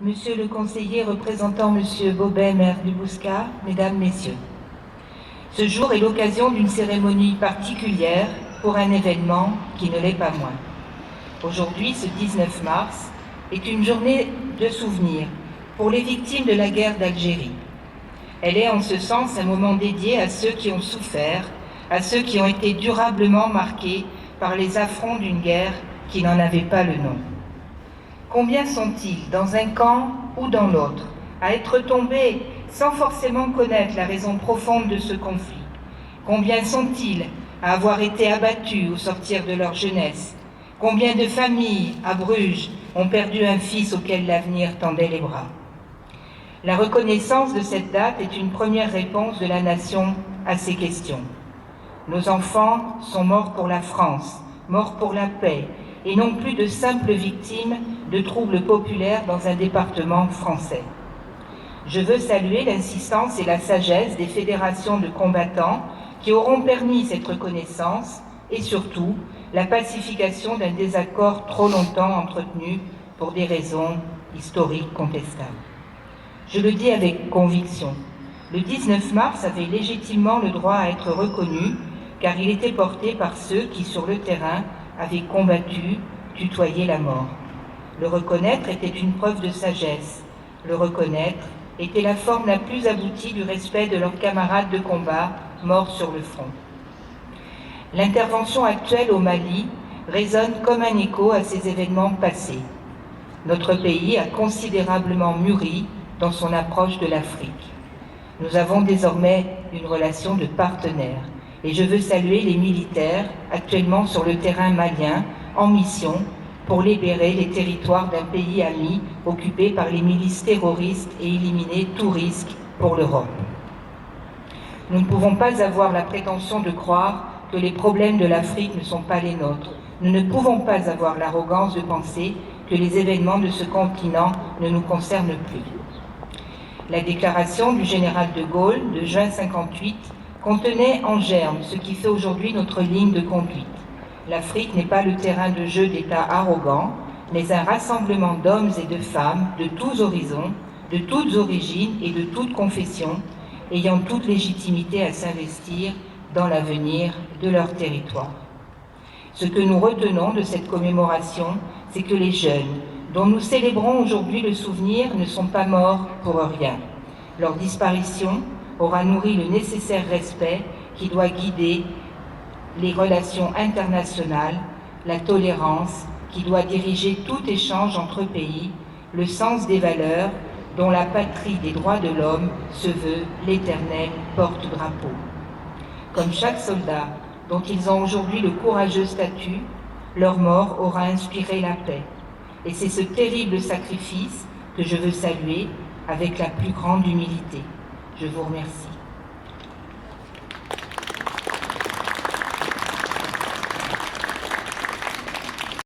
Monsieur le conseiller représentant Monsieur Bobet, maire du Bouscat, Mesdames, Messieurs. Ce jour est l'occasion d'une cérémonie particulière pour un événement qui ne l'est pas moins. Aujourd'hui, ce 19 mars, est une journée de souvenir pour les victimes de la guerre d'Algérie. Elle est en ce sens un moment dédié à ceux qui ont souffert, à ceux qui ont été durablement marqués par les affronts d'une guerre qui n'en avait pas le nom. Combien sont-ils, dans un camp ou dans l'autre, à être tombés sans forcément connaître la raison profonde de ce conflit? Combien sont-ils à avoir été abattus au sortir de leur jeunesse? Combien de familles, à Bruges, ont perdu un fils auquel l'avenir tendait les bras? La reconnaissance de cette date est une première réponse de la nation à ces questions. Nos enfants sont morts pour la France, morts pour la paix, et non plus de simples victimes de troubles populaires dans un département français. Je veux saluer l'insistance et la sagesse des fédérations de combattants qui auront permis cette reconnaissance et surtout la pacification d'un désaccord trop longtemps entretenu pour des raisons historiques contestables. Je le dis avec conviction, le 19 mars avait légitimement le droit à être reconnu car il était porté par ceux qui, sur le terrain, avaient combattu, tutoyé la mort. Le reconnaître était une preuve de sagesse. Le reconnaître était la forme la plus aboutie du respect de leurs camarades de combat morts sur le front. L'intervention actuelle au Mali résonne comme un écho à ces événements passés. Notre pays a considérablement mûri dans son approche de l'Afrique. Nous avons désormais une relation de partenaire. Et je veux saluer les militaires actuellement sur le terrain malien en mission pour libérer les territoires d'un pays ami occupé par les milices terroristes et éliminer tout risque pour l'Europe. Nous ne pouvons pas avoir la prétention de croire que les problèmes de l'Afrique ne sont pas les nôtres. Nous ne pouvons pas avoir l'arrogance de penser que les événements de ce continent ne nous concernent plus. La déclaration du général de Gaulle de juin 1958 contenait en germe ce qui fait aujourd'hui notre ligne de conduite. L'Afrique n'est pas le terrain de jeu d'États arrogants, mais un rassemblement d'hommes et de femmes de tous horizons, de toutes origines et de toutes confessions, ayant toute légitimité à s'investir dans l'avenir de leur territoire. Ce que nous retenons de cette commémoration, c'est que les jeunes, dont nous célébrons aujourd'hui le souvenir, ne sont pas morts pour rien. Leur disparition aura nourri le nécessaire respect qui doit guider les relations internationales, la tolérance qui doit diriger tout échange entre pays, le sens des valeurs dont la patrie des droits de l'homme se veut l'éternel porte-drapeau. Comme chaque soldat dont ils ont aujourd'hui le courageux statut, leur mort aura inspiré la paix. Et c'est ce terrible sacrifice que je veux saluer avec la plus grande humilité. Je vous remercie.